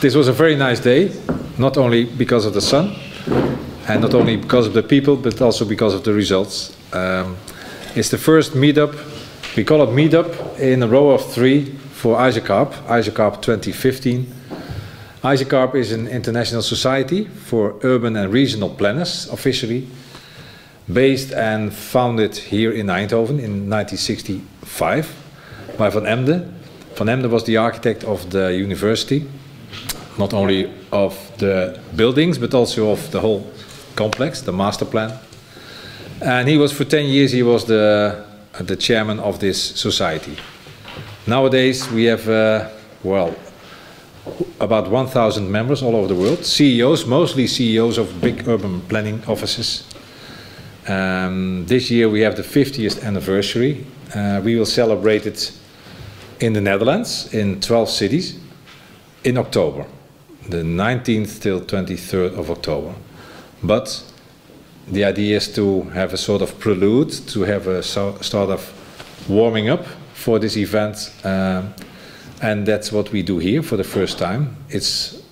This was a very nice day, not only because of the sun, and not only because of the people, but also because of the results. It's the first meetup, we call it meetup, in a row of 3 for ISOCARP, ISOCARP 2015. ISOCARP is an international society for urban and regional planners, officially, based and founded here in Eindhoven in 1965 by Van Emden. Van Emden was the architect of the university, not only of the buildings, but also of the whole complex, the master plan. And he was, for 10 years, he was the chairman of this society. Nowadays, we have, well, about 1,000 members all over the world, CEOs, mostly CEOs of big urban planning offices. This year we have the 50th anniversary. We will celebrate it in the Netherlands, in 12 cities, in October, the 19th till 23rd of October. But the idea is to have a sort of prelude, to have a sort of warming up for this event. And that's what we do here for the first time. It's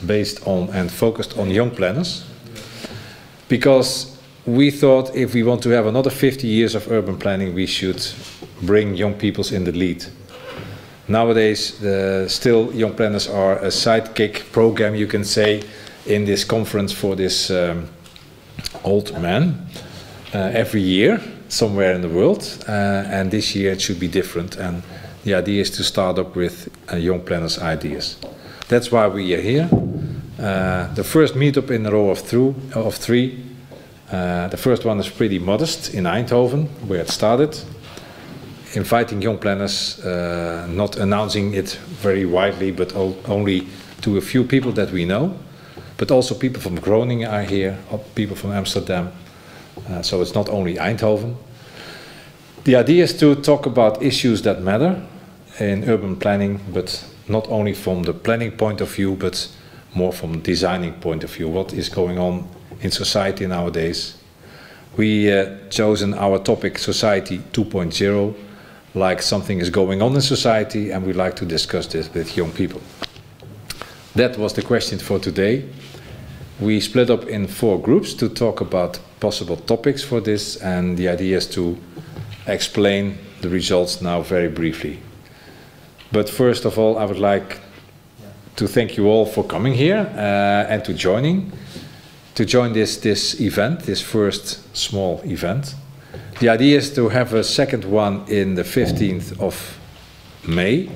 based on and focused on young planners. Because we thought if we want to have another 50 years of urban planning, we should bring young people in the lead. Nowadays, still young planners are a sidekick program, you can say, in this conference for this old man every year, somewhere in the world. And this year it should be different. And the idea is to start up with young planners' ideas. That's why we are here. The first meetup in a row of 3. The first one is pretty modest in Eindhoven, where it started. Inviting young planners, not announcing it very widely, but only to a few people that we know. But also people from Groningen are here, people from Amsterdam. So it's not only Eindhoven. The idea is to talk about issues that matter in urban planning, but not only from the planning point of view, but more from the designing point of view. What is going on in society nowadays? We chosen our topic Society 2.0, like something is going on in society, and we like to discuss this with young people. That was the question for today. We split up in 4 groups to talk about possible topics for this, and the idea is to explain the results now very briefly. But first of all, I would like to thank you all for coming here and to join this event, this first small event. The idea is to have a second one in the 15th of May,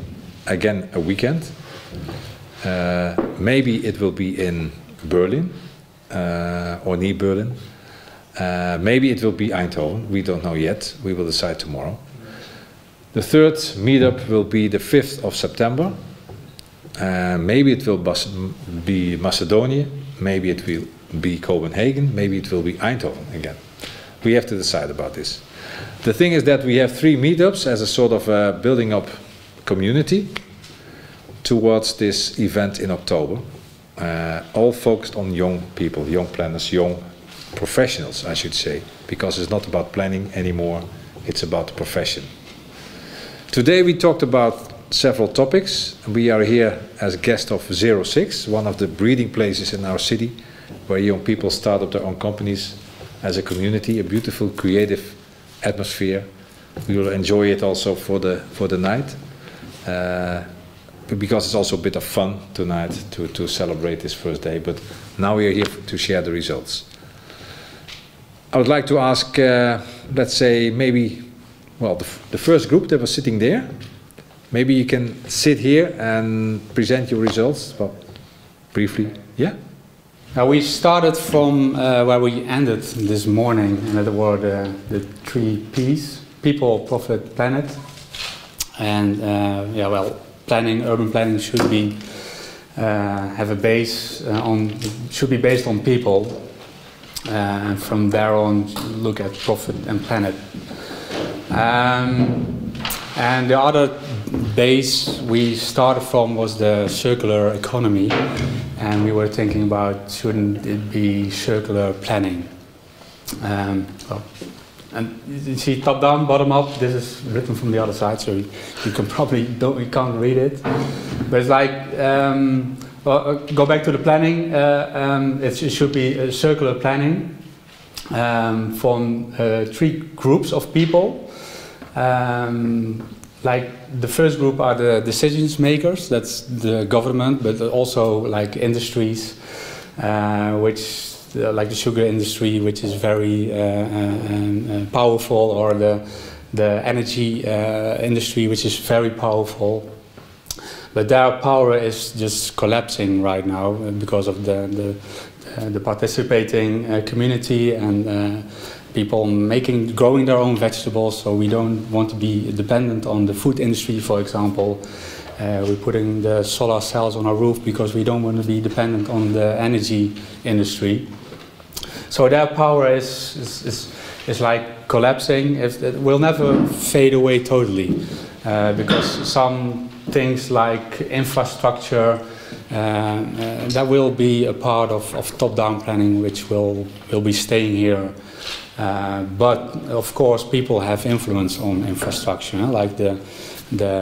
again a weekend. Maybe it will be in Berlin or near Berlin. Maybe it will be Eindhoven, we don't know yet, we will decide tomorrow. The third meetup will be the 5th of September. Maybe it will be Macedonia, maybe it will be Copenhagen, maybe it will be Eindhoven again. We have to decide about this. The thing is that we have 3 meetups as a sort of building up community towards this event in October. All focused on young people, young planners, young professionals, I should say, because it's not about planning anymore, it's about the profession. Today we talked about several topics. We are here as guest of 06, one of the breeding places in our city, where young people start up their own companies as a community, a beautiful, creative atmosphere. We will enjoy it also for the night, because it's also a bit of fun tonight to celebrate this first day. But now we are here to share the results. I would like to ask, let's say, maybe, well, the first group that was sitting there, maybe you can sit here and present your results, well, briefly. Yeah? We started from where we ended this morning, and that were the 3 P's: people, profit, planet. And yeah, well, planning, urban planning should be have a base should be based on people, and from there on look at profit and planet. And the other base we started from was the circular economy, and we were thinking about shouldn't it be circular planning. Well, and you see top down, bottom up. This is written from the other side, so you can probably you can't read it. But it's like, well, go back to the planning, it should be a circular planning from 3 groups of people. Like the first group are the decisions makers, that's the government, but also like industries, which like the sugar industry, which is very powerful, or the energy industry, which is very powerful. But their power is just collapsing right now because of the participating community and people growing their own vegetables. So we don't want to be dependent on the food industry, for example. We're putting the solar cells on our roof because we don't want to be dependent on the energy industry. So their power is like collapsing. It will never fade away totally, because some things like infrastructure, that will be a part of top-down planning, which will be staying here. But of course, people have influence on infrastructure, like the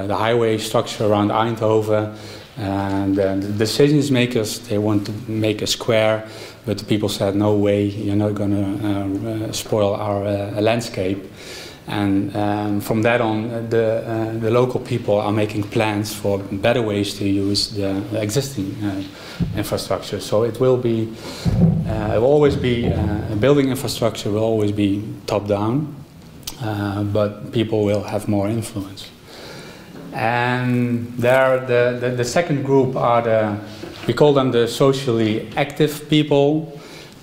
highway structure around Eindhoven. And the decisions makers, they want to make a square, but the people said, no way, you're not going to spoil our landscape. And from that on, the local people are making plans for better ways to use the existing infrastructure. So it will always be, building infrastructure will always be top-down, but people will have more influence. And there, the second group are we call them the socially active people.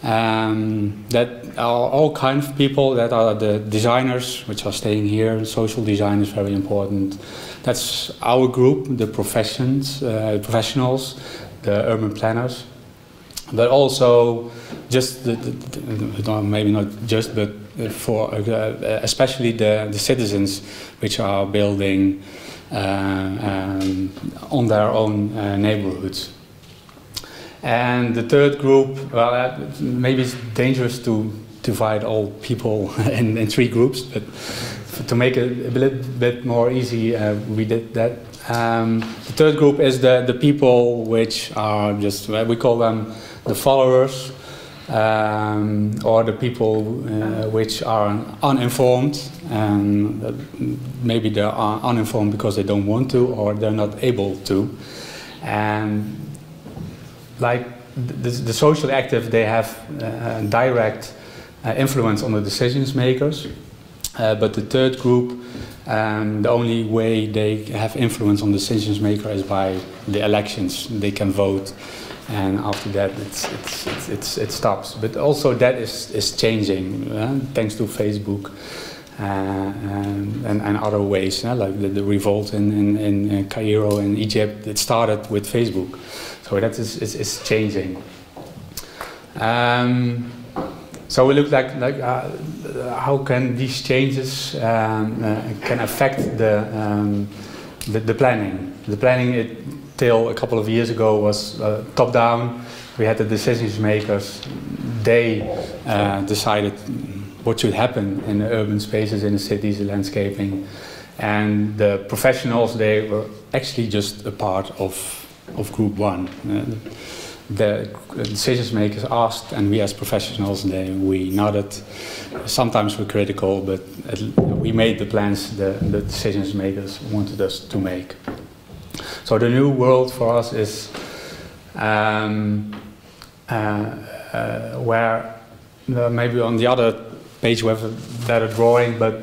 That are all kinds of people. That are the designers, which are staying here. Social design is very important. That's our group, the professionals, the urban planners. But also, just maybe not just, but for especially the citizens, which are building on their own neighborhoods. And the third group, well, maybe it's dangerous to divide all people in 3 groups, but to make it a little bit more easy, we did that. The third group is the people which are just, we call them the followers, or the people which are uninformed, and maybe they are uninformed because they don't want to, or they're not able to. And like the socially active, they have direct influence on the decisions makers, but the third group, the only way they have influence on decisions maker is by the elections. They can vote, and after that it stops. But also that is changing thanks to Facebook and other ways, like the revolt in Cairo in Egypt. It started with Facebook. So that is changing. So we look like how can these changes can affect the planning. The planning till a couple of years ago was top down. We had the decision makers. They decided what should happen in the urban spaces, in the cities, the landscaping, and the professionals, they were actually just a part of group 1. The decision makers asked, and we as professionals, we nodded. Sometimes we're critical, but we made the plans the decision makers wanted us to make. So the new world for us is where maybe on the other page we have a better drawing, but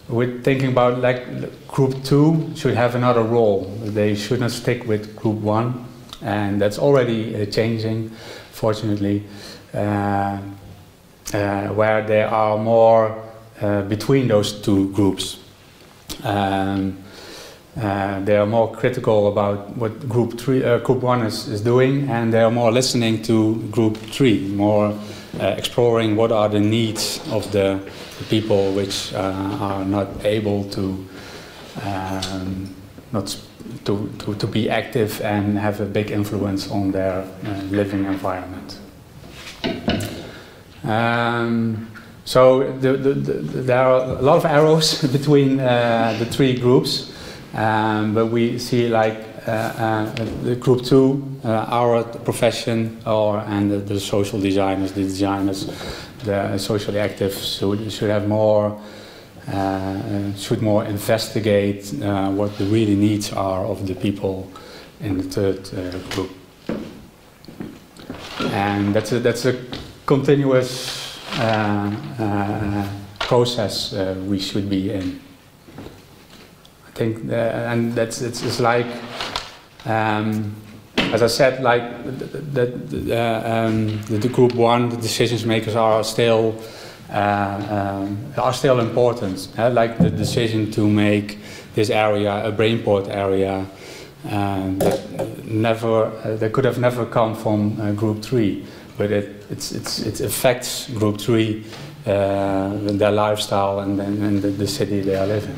we're thinking about like group 2 should have another role. They should not stick with group 1, and that's already changing, fortunately, where they are more between those 2 groups. They are more critical about what group 1 is doing, and they are more listening to group 3, more exploring what are the needs of the people which are not able to to be active and have a big influence on their living environment. So there are a lot of arrows between the 3 groups, but we see like the group 2, our profession, and the social designers, the socially active should have more, should more investigate what the really needs are of the people in the third group. And that's a continuous process we should be in. I think, and it's like, as I said, like the group 1, the decision makers are still important. Like the decision to make this area a brainport area. That could have never come from group 3, but it affects group 3, their lifestyle and the city they are living.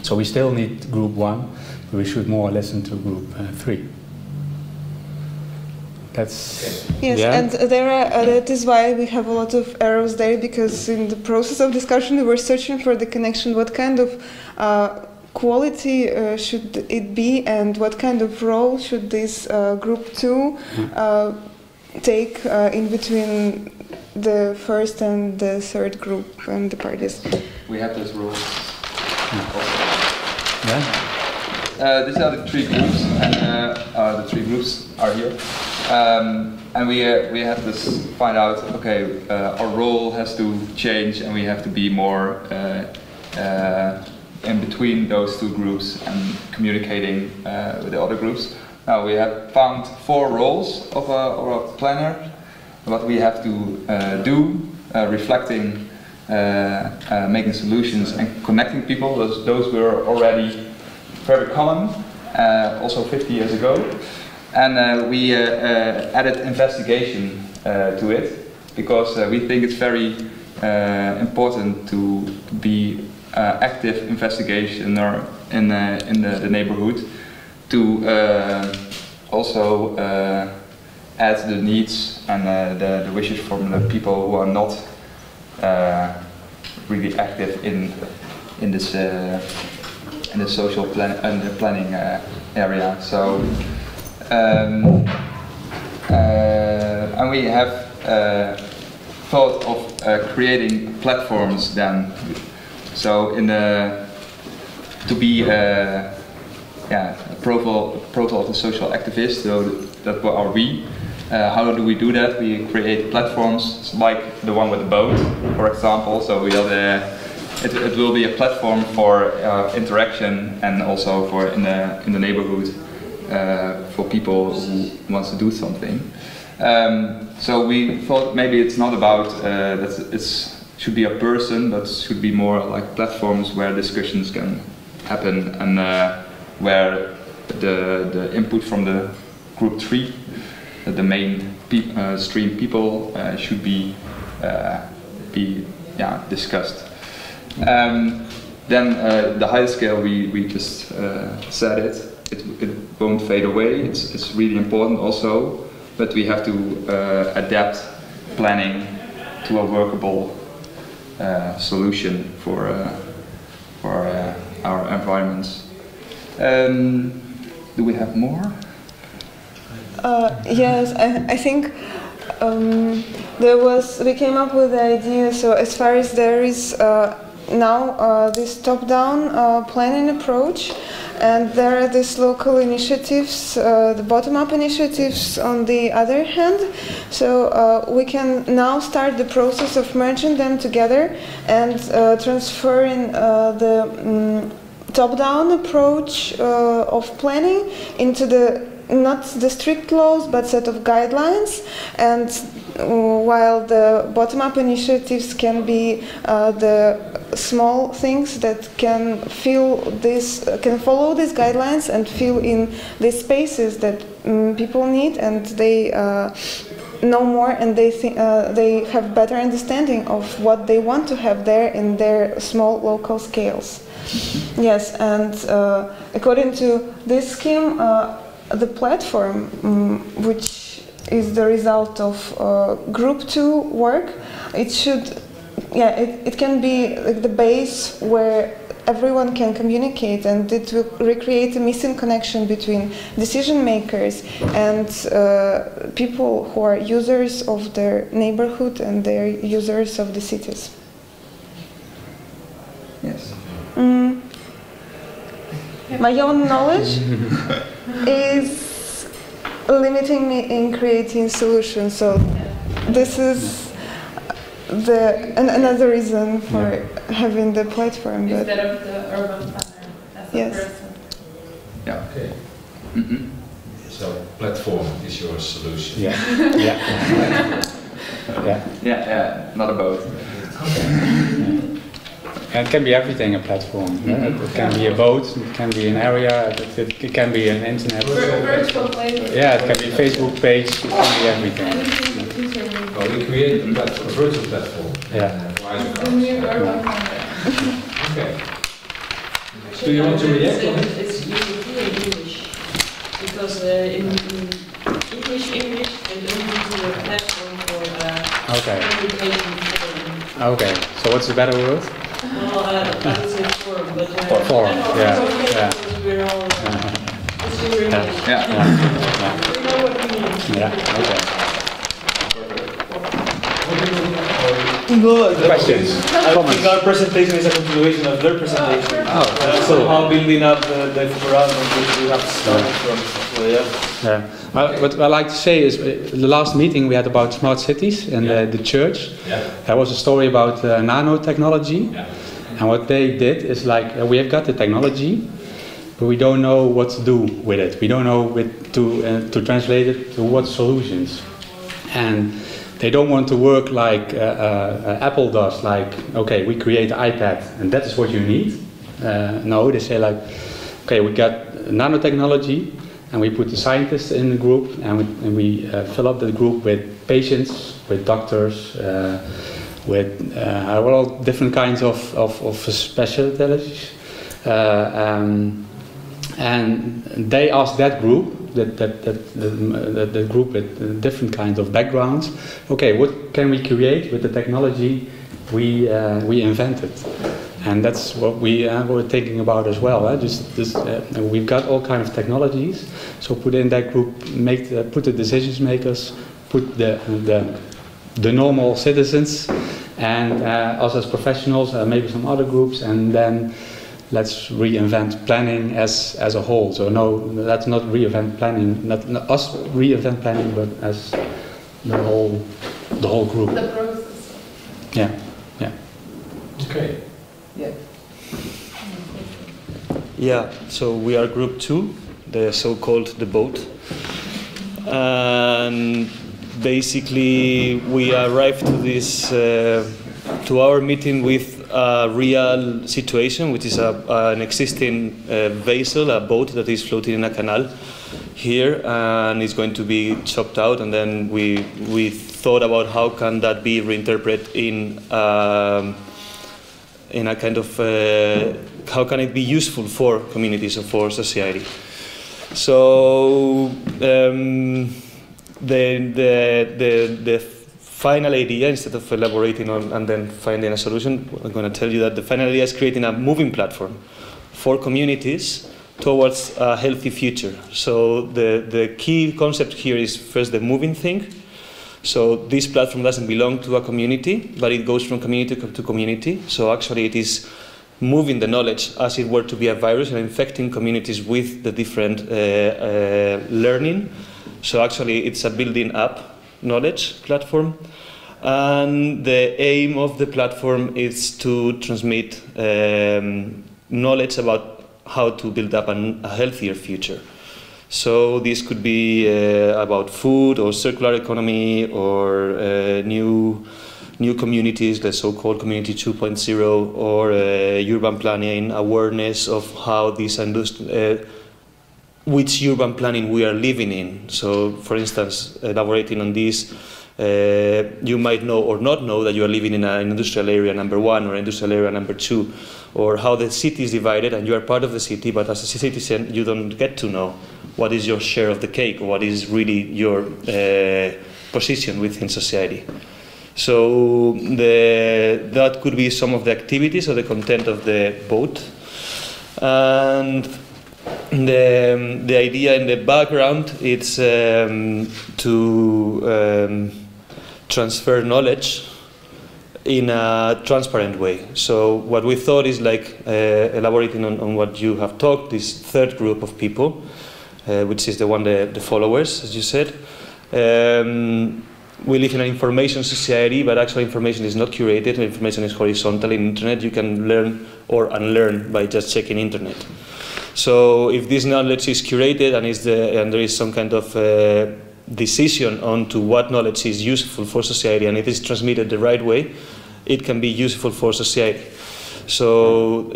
So we still need group 1, but we should more listen to group 3. That's yes, yeah? And there are, that is why we have a lot of arrows there, because in the process of discussion we were searching for the connection. What kind of quality should it be, and what kind of role should this group 2 take in between the first and the third group and the parties? We have those roles. Yeah. These are the 3 groups, and the 3 groups are here. And we have to find out, okay, our role has to change, and we have to be more in between those 2 groups and communicating with the other groups. Now we have found 4 roles of a planner, what we have to do, reflecting, making solutions and connecting people. Those were already very common, also 50 years ago. And we added investigation to it, because we think it's very important to be active investigationer in the neighborhood, to also add the needs and the wishes from the people who are not really active in this in the social planning area. So and we have thought of creating platforms then. So to be a profile of the social activist, so that are we. How do we do that? We create platforms like the one with the boat, for example. So we have it will be a platform for interaction, and also for in the neighborhood for people who wants to do something. So we thought maybe it's not about that it should be a person, but should be more like platforms where discussions can happen, and where the input from the group 3, the main stream people, should be discussed. Then the higher scale, we just said it won't fade away. It's really important also, but we have to adapt planning to a workable solution for our environments. Do we have more? Yes, I think we came up with the idea. So as far as there is now this top-down planning approach, and there are these local initiatives, the bottom-up initiatives on the other hand. So we can now start the process of merging them together and transferring the top-down approach of planning into not the strict laws, but set of guidelines. And while the bottom-up initiatives can be the small things that can follow these guidelines and fill in these spaces that people need, and they know more, and they have better understanding of what they want to have there in their small local scales. Yes, and according to this scheme, the platform, which is the result of group 2 work, it can be like the base where everyone can communicate, and it will recreate a missing connection between decision makers and people who are users of their neighborhood and their users of the cities. Yes. My own knowledge is limiting me in creating solutions, so this is another reason for having the platform. Instead of the urban planner as a person. Yeah. Okay. So platform is your solution. Yeah. Yeah, not a boat. And it can be everything, a platform. It can be a boat, it can be an area, it can be an internet. Virtual place. Yeah, it can be a Facebook page, it can be everything. Well, we create a virtual platform. Yeah. The new urban planner. Okay. Do you want to react on it? It's usually in English, because in English they don't use a platform for communication forum. Okay, so what's the better word? Well, I would say forum, but Forum, yeah. Because we're all it's your English. Yeah. We know what we mean. Yeah, okay. No, Questions? I think our presentation is a continuation of their presentation. Oh, Somehow building up the environment which we have started from. So, yeah. Yeah. Well, what I like to say is the last meeting we had about smart cities and the church. Yeah. There was a story about nanotechnology. Yeah. And what they did is like, we have got the technology, but we don't know what to do with it. We don't know to translate it to what solutions. And they don't want to work like Apple does, like, okay, we create an iPad and that is what you need. No, they say like, okay, we got nanotechnology and we put the scientists in the group and we fill up the group with patients, with doctors, with all different kinds of specialties. And they asked that group, the group with different kinds of backgrounds, okay, what can we create with the technology we invented? And that's what we're thinking about as well. We've got all kinds of technologies, so put in that group, put the decision makers, put the normal citizens, and us as professionals, maybe some other groups, and then let's reinvent planning as a whole. So no, that's not reinvent planning, not us reinvent planning, but as the whole group. The process. Yeah. Okay. Yeah, so we are group 2, the so-called the boat. And basically we arrived to this, to our meeting with a real situation, which is an existing vessel, a boat that is floating in a canal here, and it's going to be chopped out, and then we thought about how can that be reinterpreted in a kind of how can it be useful for communities or for society. So the final idea, instead of elaborating on and then finding a solution, I'm going to tell you that the final idea is creating a moving platform for communities towards a healthy future. So the key concept here is first the moving thing. So this platform doesn't belong to a community, but it goes from community to community. So actually it is moving the knowledge as it were to be a virus and infecting communities with the different learning. So actually it's a building up knowledge platform. And the aim of the platform is to transmit knowledge about how to build up a healthier future. So this could be about food or circular economy or new communities, the so-called Community 2.0, or urban planning, awareness of how this which urban planning we are living in. So, for instance, elaborating on this, you might know or not know that you are living in an industrial area number 1 or industrial area number 2, or how the city is divided and you are part of the city, but as a citizen you don't get to know what is your share of the cake, or what is really your position within society. So that could be some of the activities or the content of the boat. And the idea in the background is to transfer knowledge in a transparent way. So what we thought is like elaborating on what you have talked, this third group of people, which is the followers, as you said. We live in an information society, but actually information is not curated. Information is horizontal in internet. You can learn or unlearn by just checking internet. So if this knowledge is curated and there is some kind of decision on to what knowledge is useful for society, and if it's transmitted the right way, it can be useful for society. So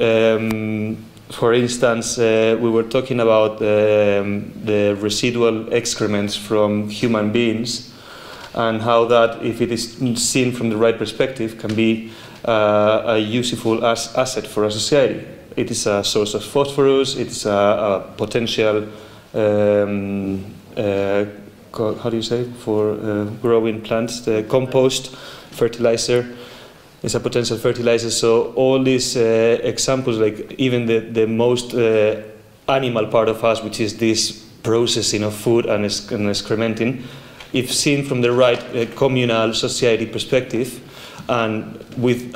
for instance, we were talking about the residual excrements from human beings, and how that, if it is seen from the right perspective, can be a useful asset for a society. It is a source of phosphorus, it is a potential, how do you say, for growing plants, the compost, fertilizer, is a potential fertilizer. So all these examples, like even the most animal part of us, which is this processing of food and excrementing, if seen from the right communal society perspective and with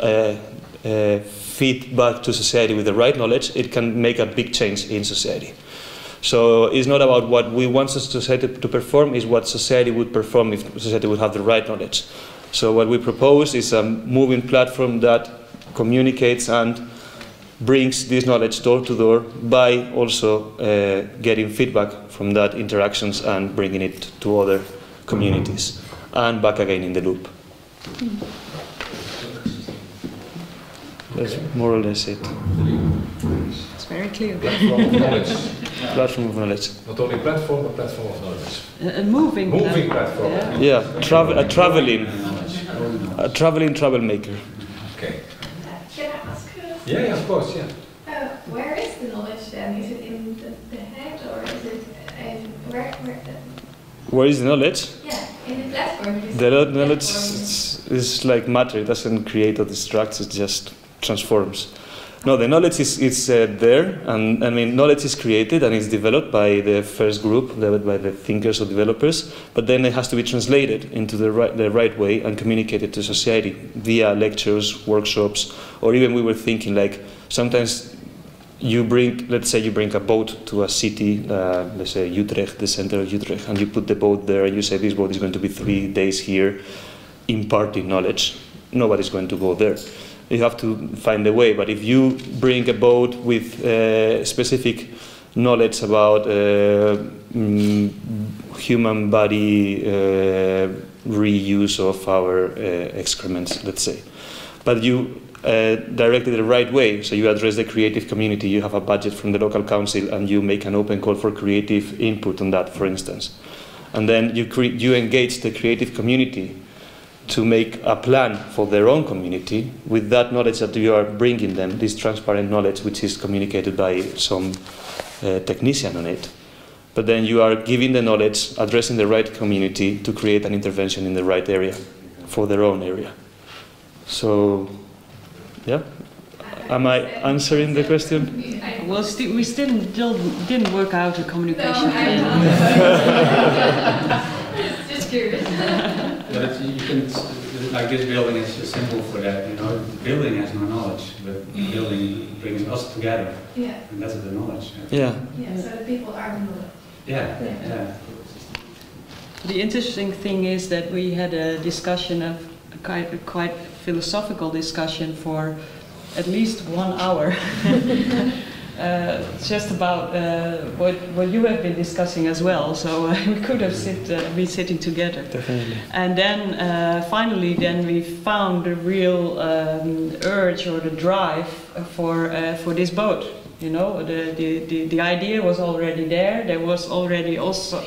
feedback to society with the right knowledge, it can make a big change in society. So it's not about what we want society to perform, it's what society would perform if society would have the right knowledge. So what we propose is a moving platform that communicates and brings this knowledge door to door by also getting feedback from that interactions and bringing it to other communities and back again in the loop. That's more or less it. It's very clear. Platform of knowledge. Platform of knowledge. Not only platform, but platform of knowledge. A moving platform. Yeah. Yeah, a traveling troublemaker. Okay. Can I ask you? Yeah, of course, yeah. Where is the knowledge then? Is it in the head or is it Where is the knowledge? Yeah, in the platform. The knowledge is like matter. It doesn't create or destruct. It just transforms. No, the knowledge is there, and I mean knowledge is created and is developed by the first group, by the thinkers or developers. But then it has to be translated into the right way and communicated to society via lectures, workshops, or even we were thinking like sometimes you bring, let's say you bring a boat to a city, let's say Utrecht, the center of Utrecht, and you put the boat there and you say this boat is going to be 3 days here imparting knowledge. Nobody's going to go there. You have to find a way, but if you bring a boat with specific knowledge about human body reuse of our excrements, let's say, but you direct it the right way, so you address the creative community, you have a budget from the local council and you make an open call for creative input on that, for instance. And then you engage the creative community to make a plan for their own community with that knowledge that you are bringing them, this transparent knowledge which is communicated by some technician on it. But then you are giving the knowledge, addressing the right community to create an intervention in the right area, for their own area. So, yeah. Am I answering the question? Well, we still didn't work out a communication plan. Just curious. But you can, like this building is a symbol for that, you know. The building has no knowledge, but the building brings us together. Yeah. And that's the knowledge. Yeah. Yeah, so the people are the knowledge. Yeah, yeah. The interesting thing is that we had a discussion of a quite philosophical discussion for at least 1 hour. Just about what you have been discussing as well, so we could have been sitting together. Definitely. And then finally, then we found the real urge or the drive for this boat. You know, the idea was already there. There was already also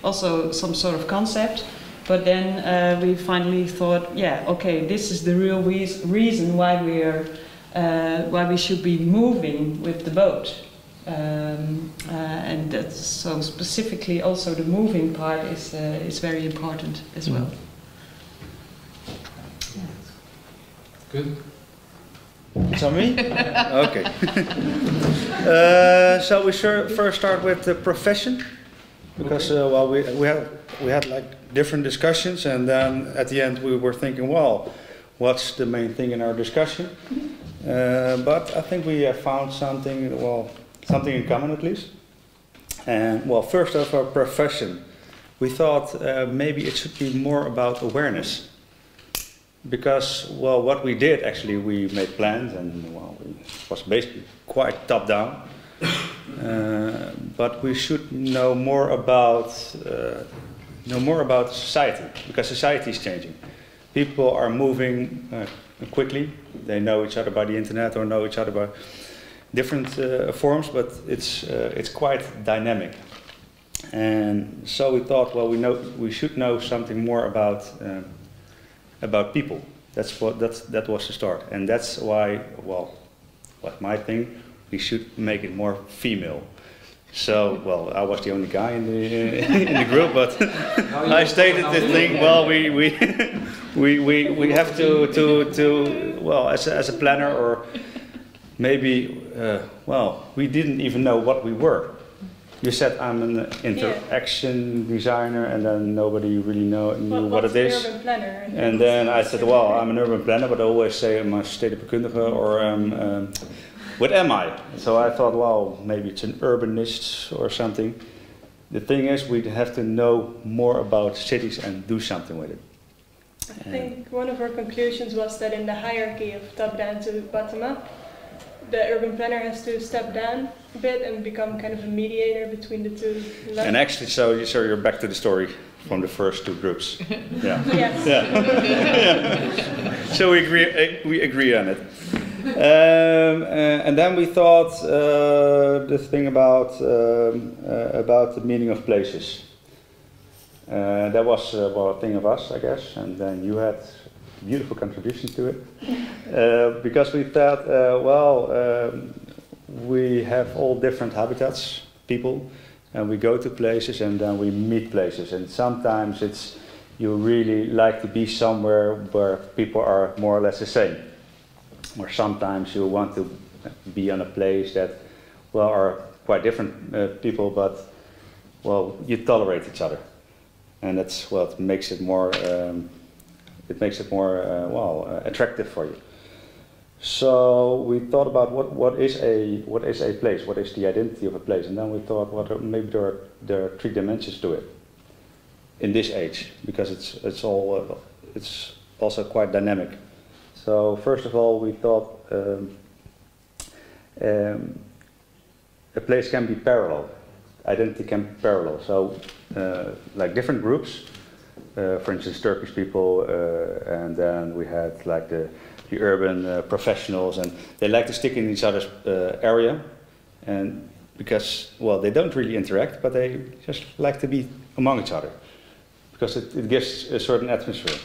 some sort of concept. But then we finally thought, yeah, okay, this is the real reason why we should be moving with the boat, and that's so specifically also the moving part is very important as well. Good. It's on me? Okay. So we first start with the profession, because well, we had like different discussions, and then at the end we were thinking, well, what's the main thing in our discussion? But I think we have found something, well, something in common at least. And well, first of our profession, we thought maybe it should be more about awareness. Because, well, what we did actually, we made plans, and well, it was basically quite top down. But we should know more about society, because society is changing. People are moving quickly. They know each other by the internet or know each other by different forms, but it's quite dynamic. And so we thought, well, we should know something more about people. That was the start, and that's why, well, what my thing, we should make it more female. So, well, I was the only guy in the group, but I stated the thing. Well, we have to well, as a planner, or maybe well, we didn't even know what we were. You said I'm an interaction designer, and then nobody really knew what it is. Urban planner. And then I said, well, I'm an urban planner, but I always say I'm a stedenbekundige, or what am I? So I thought, well, maybe it's an urbanist or something. The thing is, we have to know more about cities and do something with it. I think one of our conclusions was that in the hierarchy of top down to bottom up, the urban planner has to step down a bit and become kind of a mediator between the two levels. And actually, so you're back to the story from the first two groups. Yeah. Yes. Yeah. So we agree on it. And then we thought the thing about the meaning of places. That was a thing of us, I guess, and then you had beautiful contributions to it, because we thought, well, we have all different habitats, people, and we go to places and then we meet places, and sometimes it's you really like to be somewhere where people are more or less the same, or sometimes you want to be on a place that, well, are quite different people, but well, you tolerate each other, and that's what makes it more. It makes it more well, attractive for you. So we thought about what is a place, what is the identity of a place, and then we thought, well, maybe there are 3 dimensions to it in this age, because it's also quite dynamic. So first of all, we thought a place can be parallel, identity can be parallel. So like different groups. For instance, Turkish people, and then we had like the urban professionals, and they like to stick in each other's area, and because, well, they don't really interact, but they just like to be among each other, because it gives a certain atmosphere.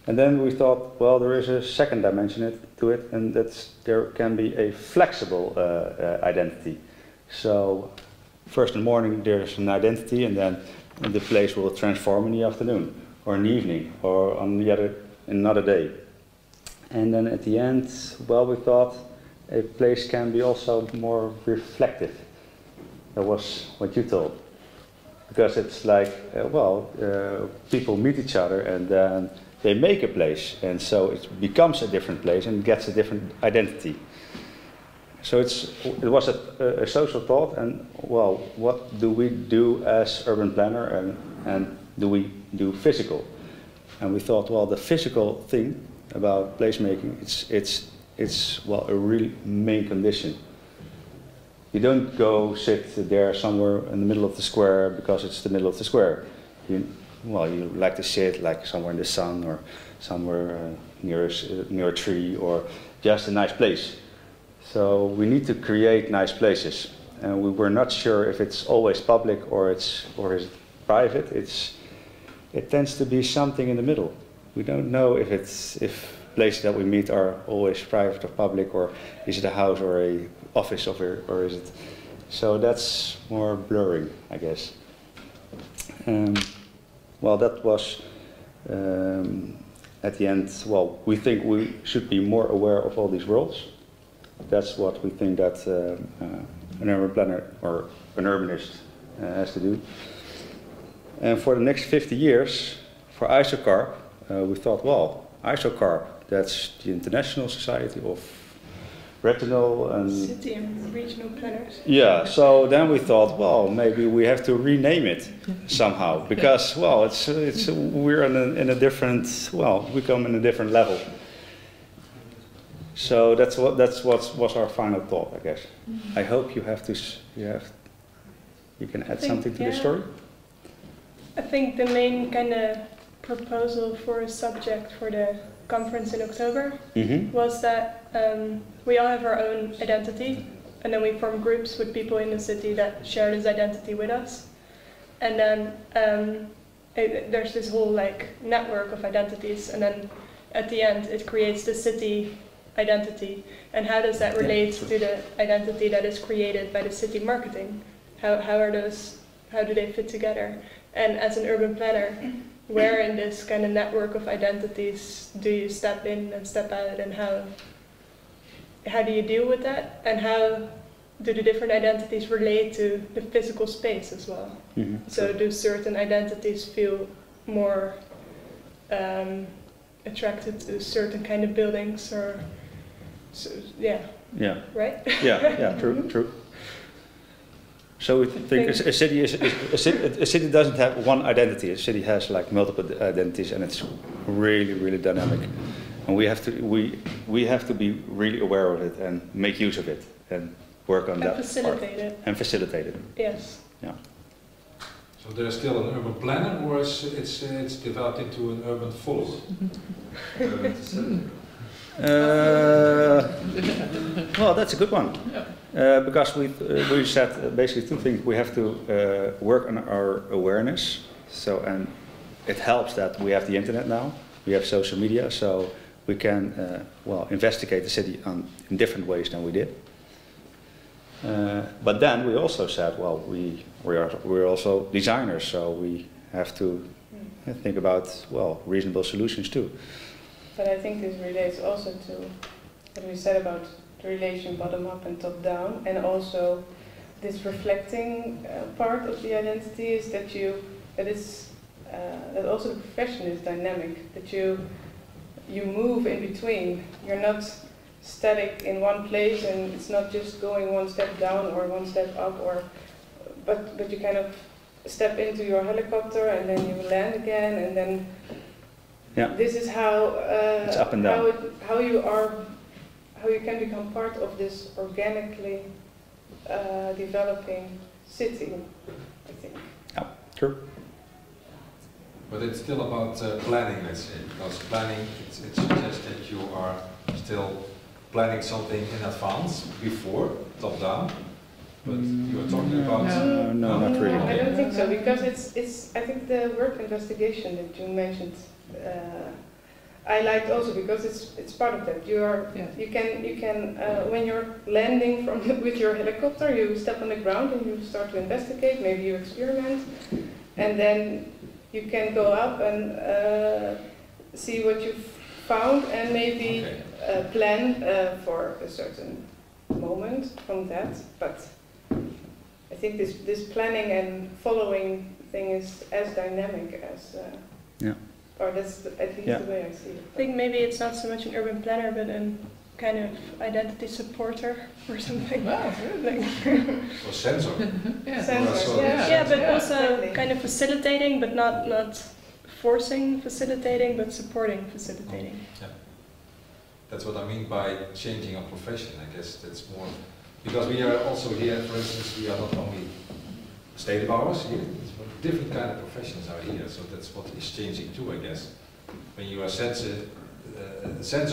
And then we thought, well, there is a second dimension to it, and there can be a flexible identity. So first in the morning there's an identity, and then the place will transform in the afternoon, or in the evening, or on another day. And then at the end, well, we thought a place can be also more reflective. That was what you told. Because it's like, people meet each other and then they make a place, and so it becomes a different place and gets a different identity. So it was a social thought, and well, what do we do as urban planner, and do we do physical? And we thought, well, the physical thing about placemaking, it's well, a really main condition. You don't go sit there somewhere in the middle of the square because it's the middle of the square. You like to sit like somewhere in the sun, or somewhere near a tree, or just a nice place. So we need to create nice places, and we were not sure if it's always public or is it private. It tends to be something in the middle. We don't know if places that we meet are always private or public, or is it a house or a office, or is it? So that's more blurring, I guess. Well, that was at the end. Well, we think we should be more aware of all these worlds, that's what we think that an urban planner or an urbanist has to do. And for the next 50 years, for ISOCARP, we thought, well, ISOCARP, that's the International Society of Regional and City and Regional Planners. Yeah, so then we thought, well, maybe we have to rename it somehow because, well, we're in a different, well, we come in a different level. So that's what was our final thought, I guess. I hope you can add something to the story. I think the main kind of proposal for a subject for the conference in October was that we all have our own identity, and then we form groups with people in the city that share this identity with us. And then there's this whole like network of identities, and then at the end it creates the city identity. And how does that relate to the identity that is created by the city marketing? How do they fit together? And as an urban planner, where in this kind of network of identities do you step in and step out, and how do you deal with that, and how do the different identities relate to the physical space as well? So do certain identities feel more attracted to certain kind of buildings, or right? Yeah, true. So we think a city doesn't have one identity. A city has like multiple identities, and it's really, really dynamic. And we have to be really aware of it and make use of it and work on that. And facilitate it. Yes. Yeah. So there's still an urban planner, or it's developed into an urban follower? Well, that's a good one. Because we said basically two things. We have to work on our awareness. And it helps that we have the internet now. We have social media, so we can investigate the city in different ways than we did. But then we also said, well, we're also designers, so we have to think about reasonable solutions too. But I think this relates also to what we said about the relation bottom up and top down, and also this reflecting part of the identity is that also the profession is dynamic, that you move in between. You're not static in one place, and it's not just going one step down or one step up, but you kind of step into your helicopter and then you land again, and then this is how it's up and down. how you can become part of this organically developing city, I think. Yeah, true. But it's still about planning, let's say, because planning, it suggests that you are still planning something in advance, before, top down, but you are talking about... No, not really. I don't think so, because I think the word investigation that you mentioned, I liked also because it's part of that. You can when you're landing with your helicopter, you step on the ground and you start to investigate. Maybe you experiment, and then you can go up and see what you've found, and maybe plan for a certain moment from that. But I think this planning and following thing is as dynamic as. Or that's at least the way I see it. I think maybe it's not so much an urban planner, but a kind of identity supporter or something. Wow, really? Or sensor. Yeah, but also kind of facilitating, but not forcing facilitating, but supporting facilitating. Yeah. That's what I mean by changing our profession. I guess that's more because we are also here. For instance, we are not only state bouwers here. Different kind of professions are here, so that's what is changing too, I guess. When you are a sensor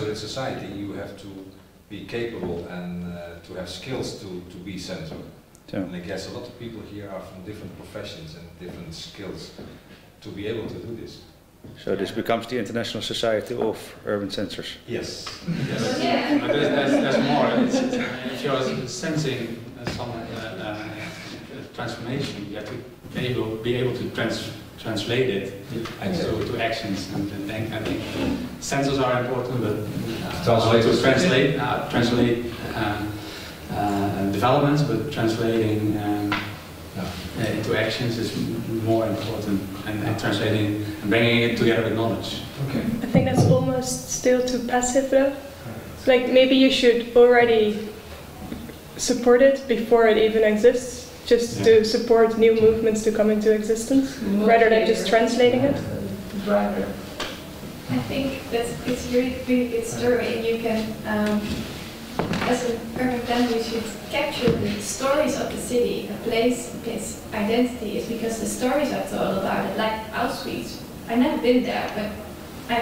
in society, you have to be capable and to have skills to be sensor. Yeah. And I guess a lot of people here are from different professions and different skills to be able to do this. So this becomes the International Society of Urban Sensors. Yes. But there's more. If you're sensing some transformation, you have to be able to translate it to actions. And I think sensors are important, but translate developments, but translating into actions is more important, and translating and bringing it together with knowledge. Okay. I think that's almost still too passive though. Like maybe you should already support it before it even exists, just to support new movements to come into existence, rather than just translating it. Driver. I think it's really good story, and you can, as an urban planner, you should capture the stories of the city. A place, its identity is because the stories are told about it, like Auschwitz. I've never been there, but I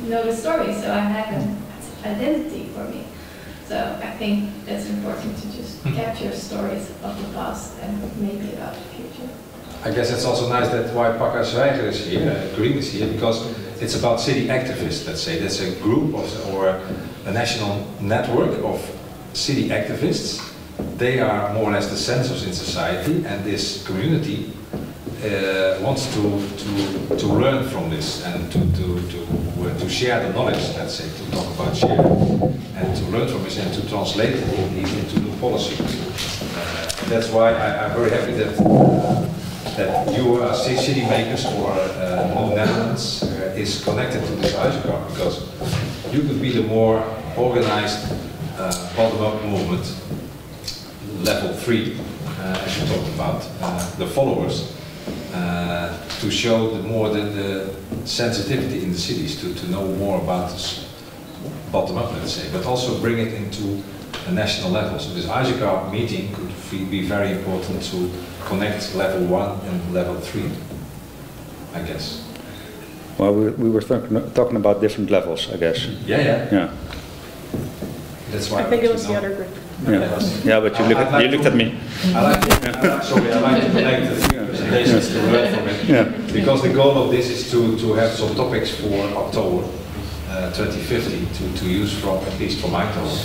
know the story, so I have an identity for me. So I think that's important to just capture stories of the past and maybe about the future. I guess it's also nice that why Pakka Zwijger is here, Green is here, because it's about city activists, let's say. That's a group or a national network of city activists. They are more or less the sensors in society, and this community wants to learn from this and to share the knowledge, let's say, to talk about share, and to learn from this and to translate it into new policy. That's why I'm very happy that you are city makers or New Netherlands is connected to this ISOCARP, because you could be the more organized bottom-up movement, level 3, as you talked about, the followers, to show the sensitivity in the cities, to know more about this bottom-up, let's say, but also bring it into a national level. So this ISOCARP meeting could be very important to connect level 1 and level 3, I guess. Well, we were talking about different levels, I guess. Yeah. That's why I think it was the other group. Yeah, but you looked at me. I like to connect the presentations to learn from it. Yeah. Because the goal of this is to have some topics for October 2050 to use from, at least from Eindhoven.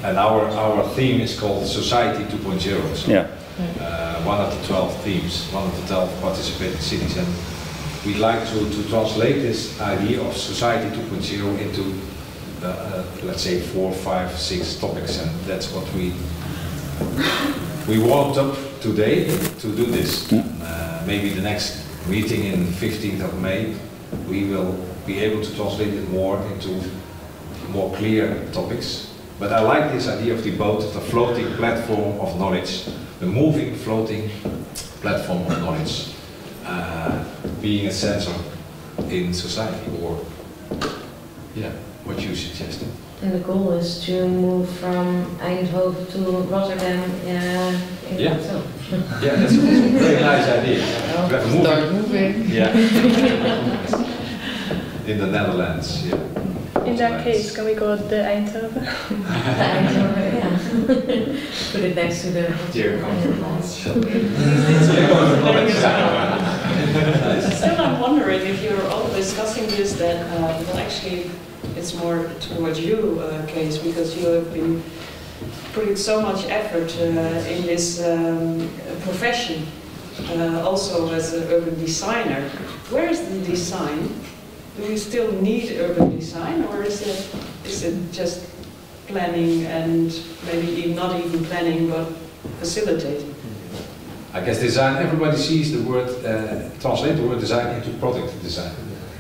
And our theme is called Society 2.0. So, one of the 12 themes, one of the 12 participating cities. And we'd like to translate this idea of Society 2.0 into let's say 4, 5, 6 topics, and that's what we warmed up today to do this. Maybe the next meeting in 15th of May, we will be able to translate it more into more clear topics. But I like this idea of the boat, the floating platform of knowledge, the moving, floating platform of knowledge, being a sensor in society, or what you suggested. And the goal is to move from Eindhoven to Rotterdam in October. Yeah, that's a very nice idea. Start moving. Yeah. In the Netherlands, In that case, can we call it the Eindhoven? The Eindhoven, yeah. Put it next to the dear conference. Still, I'm wondering if you're all discussing this, that well, actually, it's more towards you, Kees, because you have been putting so much effort in this profession, also as an urban designer. Where is the design? Do you still need urban design, or is it just planning and maybe not even planning, but facilitating? I guess design, everybody sees the word, translate the word design into product design.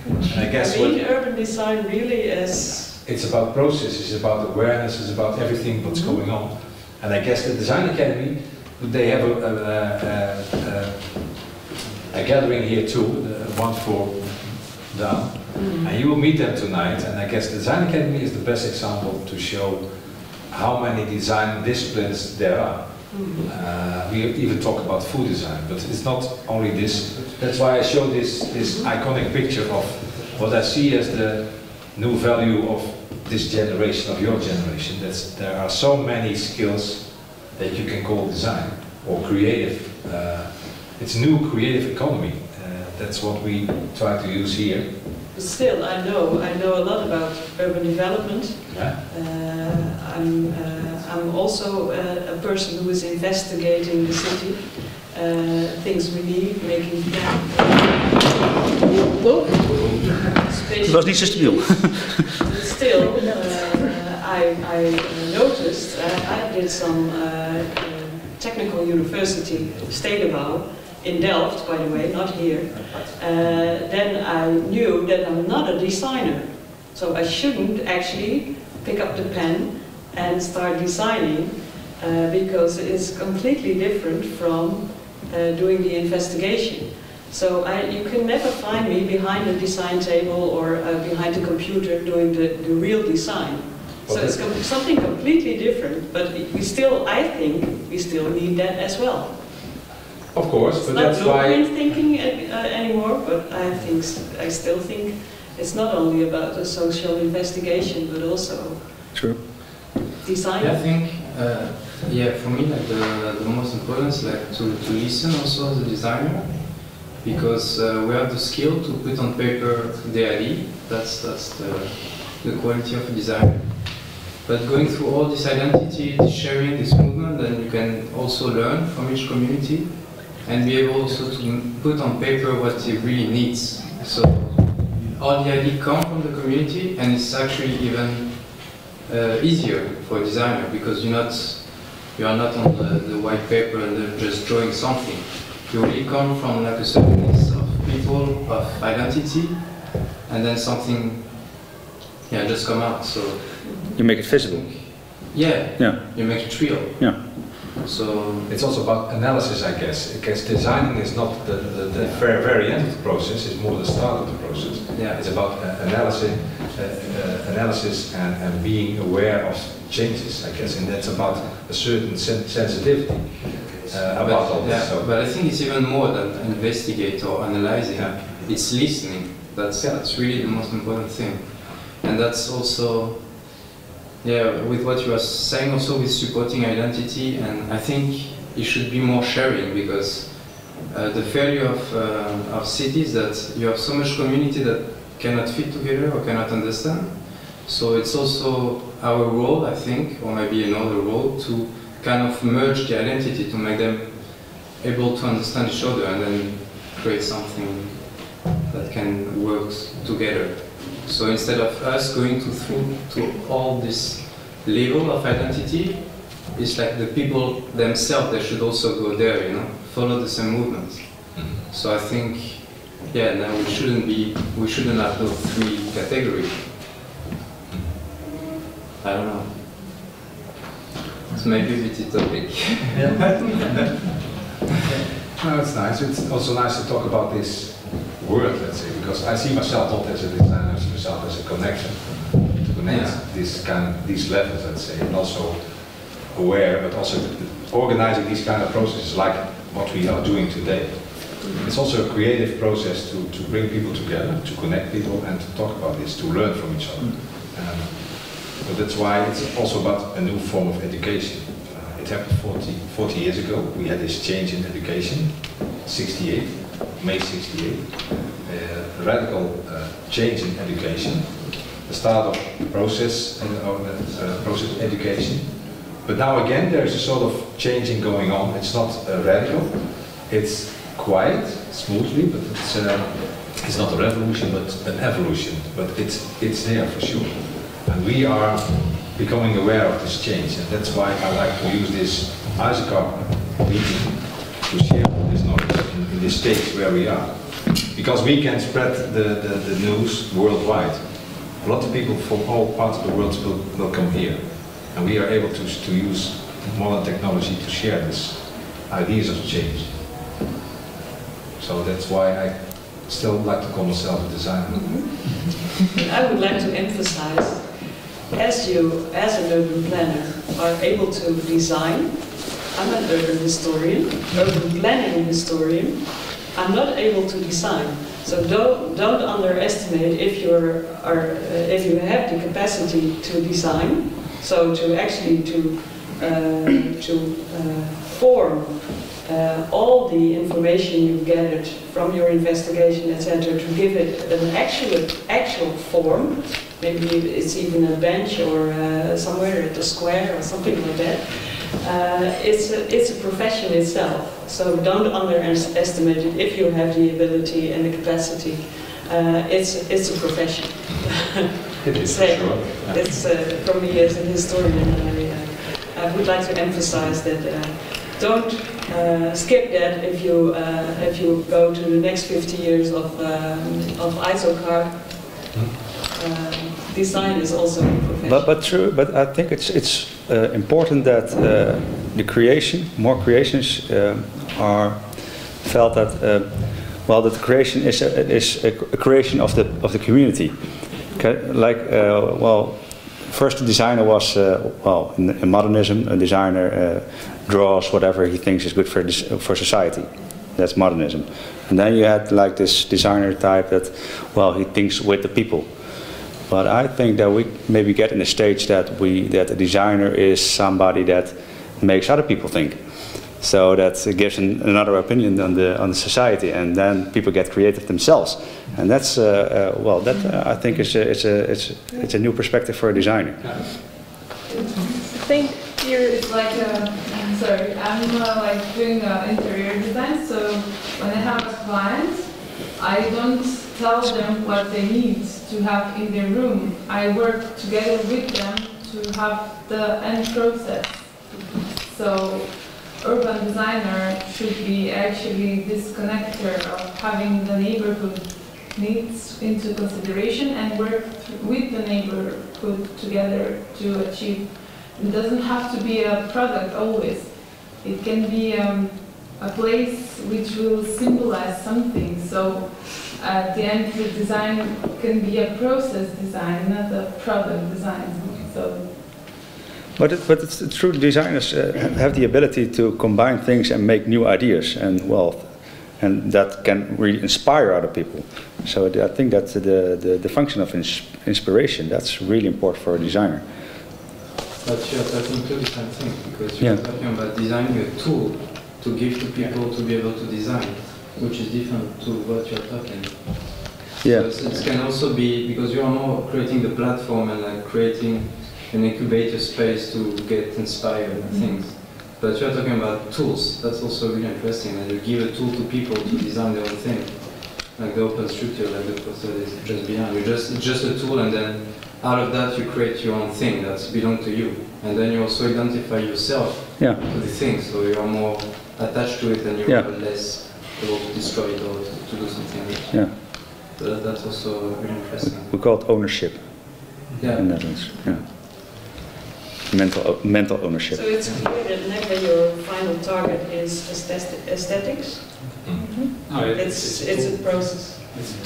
And I guess urban design really is... It's about process, it's about awareness, it's about everything what's going on. And I guess the Design Academy, they have a gathering here too, one floor down. And you will meet them tonight, and I guess the Design Academy is the best example to show how many design disciplines there are. We even talk about food design, but it's not only this. That's why I show this iconic picture of what I see as the new value of this generation, of your generation. There are so many skills that you can call design or creative. It's new creative economy. That's what we try to use here. But still, I know a lot about urban development. Yeah. I'm also a person who is investigating the city, things we need, making Het was niet zo stabiel. Still, I noticed, I did some technical university, Stedenbouw, in Delft, by the way, not here. Then I knew that I'm not a designer. So I shouldn't actually pick up the pen and start designing because it's completely different from doing the investigation. So you can never find me behind a design table or behind a computer doing the real design. So it's something completely different, but we still, I think, we still need that as well. Of course, it's but not that's why... blueprint thinking anymore, but I still think it's not only about the social investigation, but also True. design. I think, for me, like the most important is like to listen also as a designer, because we have the skill to put on paper the idea. That's the quality of a designer. But going through all this identity, this sharing, this movement, then you can also learn from each community and be able also to put on paper what it really needs. So all the ideas come from the community, and it's actually even easier for a designer because you are not on the white paper and just drawing something. You really come from like a certain list of people, of identity, and then something just come out. So you make it visible. Yeah. You make it real. Yeah. So it's also about analysis, I guess. Because designing is not the very end of the process; it's more the start of the process. Yeah. It's about analysis and being aware of changes, I guess, and that's about a certain sensitivity about all this. So. But I think it's even more than investigate or analyzing. Yeah. It's listening. That's really the most important thing, and that's also. Yeah, with what you are saying also with supporting identity, and I think it should be more sharing because the failure of cities that you have so much community that cannot fit together or cannot understand. So it's also our role, I think, or maybe another role, to kind of merge the identity to make them able to understand each other and then create something that can work together. So instead of us going through all this level of identity, it's like the people themselves, they should also go there, follow the same movements. Mm-hmm. So I think, now we shouldn't have those three categories. I don't know. It's maybe a bit topic. No, it's nice. It's also nice to talk about this word, let's say, because I see myself not as a designer, I see myself as a connection to connect these levels, let's say, and also aware, but also organizing these kind of processes like what we are doing today. It's also a creative process to bring people together, to connect people, and to talk about this, to learn from each other. But that's why it's also about a new form of education. It happened 40 years ago. We had this change in education, 68. May 68, a radical change in education, the start of the process process education. But now again, there is a sort of changing going on. It's not radical, it's quiet, smoothly, but it's not a revolution, but an evolution. But it's there for sure, and we are becoming aware of this change, and that's why I like to use this ISOCARP meeting to share this knowledge in this stage where we are. Because we can spread the news worldwide. A lot of people from all parts of the world will come here. And we are able to use modern technology to share these ideas of change. So that's why I still like to call myself a designer. Mm-hmm. I would like to emphasize, as you, as an urban planner, are able to design. I'm an urban historian, urban planning historian. I'm not able to design, so don't underestimate if you have the capacity to design. So to actually form all the information you've gathered from your investigation, etc., to give it an actual form. Maybe it's even a bench or somewhere at a square or something like that. It's a profession itself. So don't underestimate it if you have the ability and the capacity. It's a profession. It is, so sure. it's from me as a historian. I would like to emphasize that don't skip that if you go to the next 50 years of ISOCARP. Design is also a profession. But true. But I think it's important that more creations are felt that well, that the creation is a creation of the community. Okay? Like well, first the designer was well, in modernism, a designer draws whatever he thinks is good for society. That's modernism. And then you had like this designer type that, well, he thinks with the people. But I think that we maybe get in a stage that a designer is somebody that makes other people think. So that gives another opinion on the society, and then people get creative themselves. And that's well, that I think it's a new perspective for a designer. I think it's like I'm sorry, I'm like doing interior design. So when I have a client, I don't tell them what they need to have in their room. I work together with them to have the end process. So urban designer should be actually this connector of having the neighborhood needs into consideration and work with the neighborhood together to achieve. It doesn't have to be a product always. It can be a place which will symbolize something. So at the end, the design can be a process design, not a product design. So. But it's true. Designers have the ability to combine things and make new ideas, and well, and that can really inspire other people. So I think that's the function of inspiration. That's really important for a designer. But you're talking two different things, because you're talking about designing a tool to give to people to be able to design, which is different to what you're talking. Yeah. So it can also be, because you are more creating the platform and like creating an incubator space to get inspired and things. But you're talking about tools. That's also really interesting. That you give a tool to people to design their own thing, like the open structure, like the poster is just behind. It's just a tool, and then out of that you create your own thing that belongs to you, and then you also identify yourself to the thing. So you are more attached to it, and you are less able to destroy it or to do something with it. Yeah. So that's also really interesting. We call it ownership. Yeah. In Netherlands. Yeah. Mental ownership. So it's clear that never your final target is aesthetics. Mm-hmm. No, it's a process.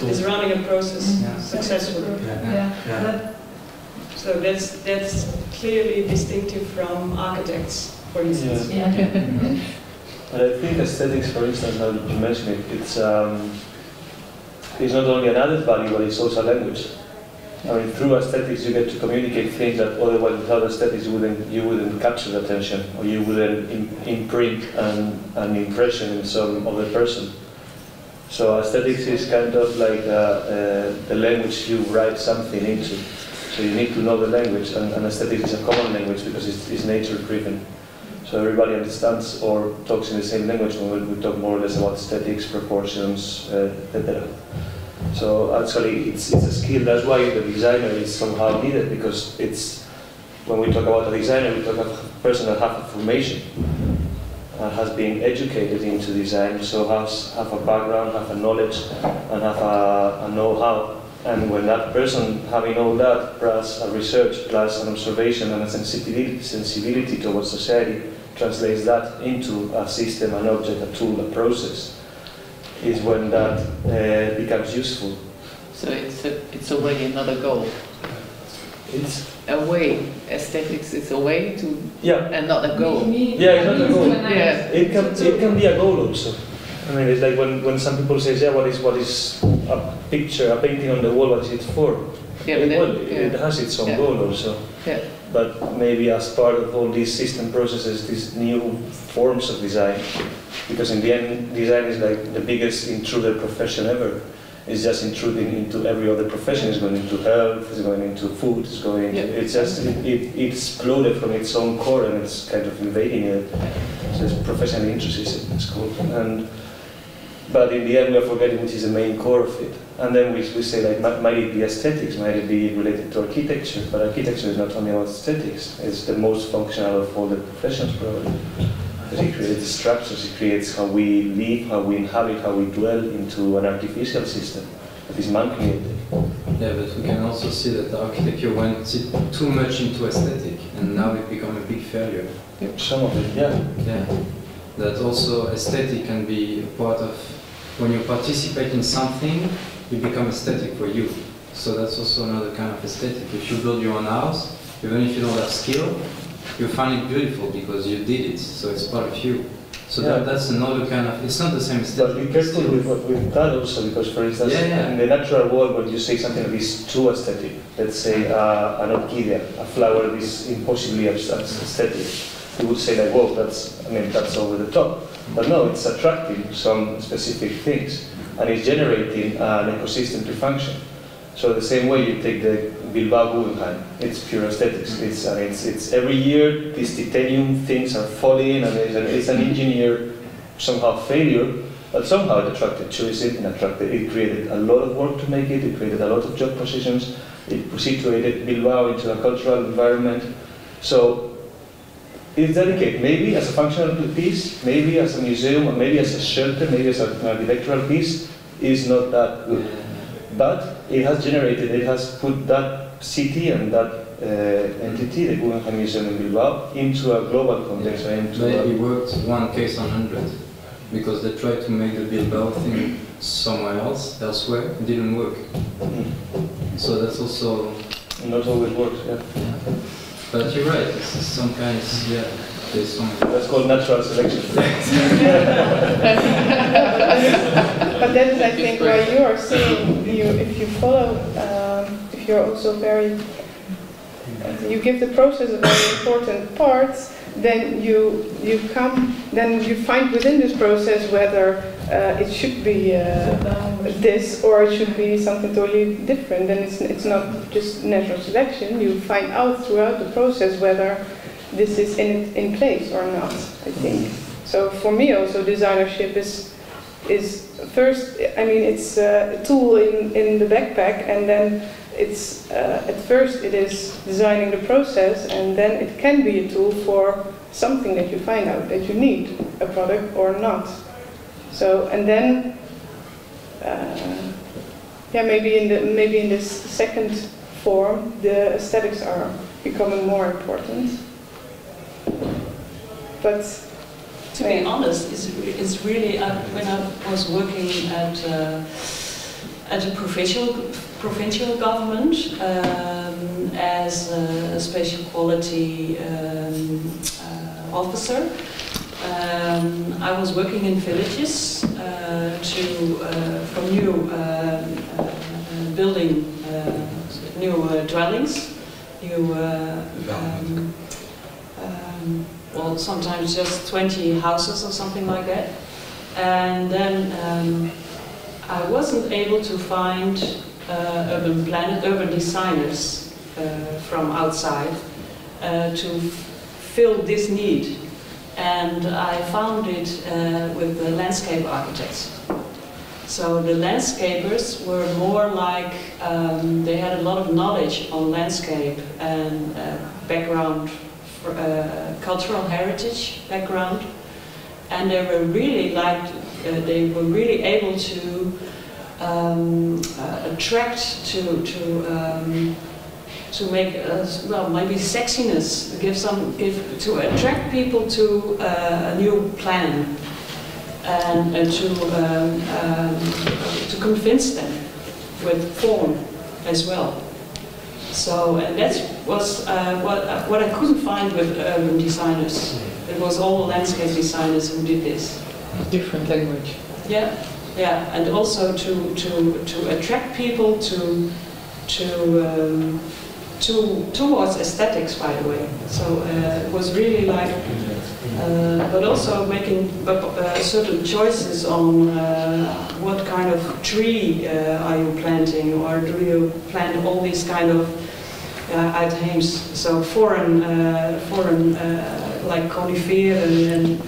It's running a process successfully. So that's clearly distinctive from architects, for instance. But I think aesthetics, for instance, now that you mention it, it's not only an added value, but it's also a language. I mean, through aesthetics you get to communicate things that otherwise without aesthetics you wouldn't capture the attention, or you wouldn't imprint an impression in some other person. So aesthetics is kind of like the language you write something into. So you need to know the language, and aesthetics is a common language because it's nature driven. So everybody understands or talks in the same language when we talk more or less about aesthetics, proportions, etc. So actually it's a skill. That's why the designer is somehow needed, because when we talk about a designer, we talk about a person that has a formation, has been educated into design, so have a background, have a knowledge, and have a know-how. And when that person, having all that, plus a research, plus an observation and a sensibility towards society, translates that into a system, an object, a tool, a process, is when that becomes useful. So it's a way, not a goal. It's a way. Aesthetics is a way to, and not a goal. Yeah, it's not a goal. Yeah. It can be a goal also. I mean, it's like when some people say, yeah, what is a picture, a painting on the wall, what is it for? Yeah, it has its own goal also. Yeah. But maybe as part of all these system processes, these new forms of design, because in the end, design is like the biggest intruder profession ever. It's just intruding into every other profession. It's going into health, it's going into food, it's going into, it's just, it exploded from its own core and it's kind of invading it. So it's professional intrusive, it's called. But in the end we are forgetting which is the main core of it. And then we say like, might it be aesthetics, might it be related to architecture? But architecture is not only about aesthetics, it's the most functional of all the professions probably. Because it creates structures, it creates how we live, how we inhabit, how we dwell into an artificial system that is man-created. Yeah, but we can also see that the architecture went too much into aesthetic, and now it become a big failure. Some of it, yeah. Yeah, that also aesthetic can be a part of, when you participate in something, you become aesthetic for you. So that's also another kind of aesthetic. If you build your own house, even if you don't have skill, you find it beautiful because you did it, so it's part of you. So that's another kind of, it's not the same aesthetic. But be careful with that also, because for instance, in the natural world, when you say something that is too aesthetic, let's say an orchidea, a flower that is impossibly aesthetic, you would say like, whoa, that's over the top. But no, it's attracting some specific things, and it's generating an ecosystem to function. So the same way you take the Bilbao Guggenheim, it's pure aesthetics. It's every year these titanium things are falling, and it's an engineered somehow failure, but somehow it attracted tourism, it created a lot of work to make it, it created a lot of job positions, it situated Bilbao into a cultural environment. So it's dedicated, maybe as a functional piece, maybe as a museum, or maybe as a shelter, maybe as an architectural piece, is not that good. But it has generated, it has put that city and that entity, the Guggenheim Museum in Bilbao, into a global context. It worked one case on 100, because they tried to make the Bilbao thing somewhere else, elsewhere, it didn't work. So that's also... Not always works, yeah. But you're right, it's some kind of, there's some... That's called natural selection. But that is, I think, why you are saying, if you follow, if you're also very, you give the process a very important part, then you find within this process whether it should be this or it should be something totally different. Then it's not just natural selection. You find out throughout the process whether this is in place or not, I think. So for me also designership is first, I mean, it's a tool in the backpack, and then it's at first it is designing the process, and then it can be a tool for something that you find out that you need, a product or not. So, and then maybe in this second form the aesthetics are becoming more important. But to be honest, it's really when I was working at a provincial government as a spatial quality officer. I was working in villages for new building, new dwellings, new. Well, sometimes just 20 houses or something like that. And then I wasn't able to find urban designers from outside to fill this need. And I found it with the landscape architects. So the landscapers were more like, they had a lot of knowledge on landscape and background, cultural heritage background, and they were really able to attract, to make well, maybe sexiness, to attract people to a new plan, and to convince them with form as well. So, and that was what I couldn't find with urban designers. It was all landscape designers who did this. Different language. Yeah, yeah, and also to attract people towards aesthetics, by the way. So it was really like but also making certain choices on what kind of tree are you planting, or do you plant all these kind of items, so foreign like conifer and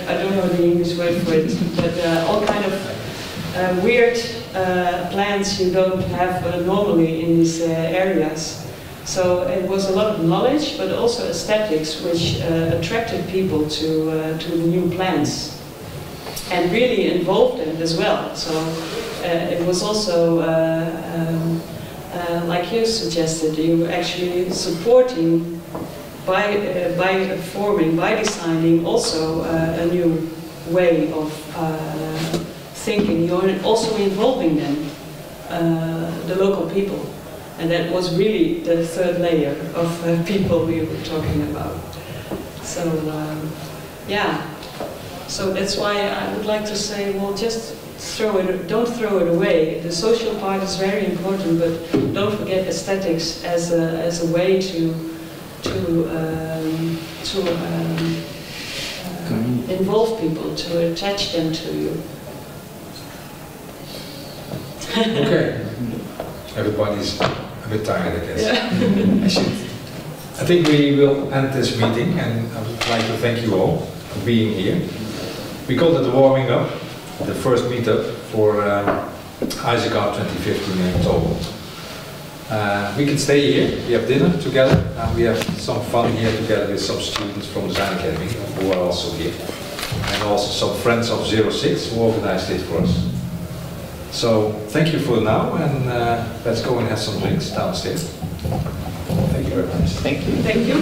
I don't know the English word for it, but all kind of weird plants you don't have normally in these areas. So it was a lot of knowledge, but also aesthetics, which attracted people to new plants and really involved them as well. So it was also, like you suggested, you were actually supporting by designing also a new way of thinking. You're also involving them, the local people. And that was really the third layer of people we were talking about. So, yeah. So that's why I would like to say, well, just don't throw it away. The social part is very important, but don't forget aesthetics as a way to involve people, to attach them to you. Okay. Everybody's a bit tired, I guess. Yeah. I think we will end this meeting, and I would like to thank you all for being here. We called it the warming up, the first meetup for ISOCARP 2015 in October. We can stay here, we have dinner together, and we have some fun here together with some students from the Design Academy who are also here. And also some friends of 06 who organized it for us. So thank you for now, and let's go and have some drinks downstairs. Thank you very much. Thank you. Thank you.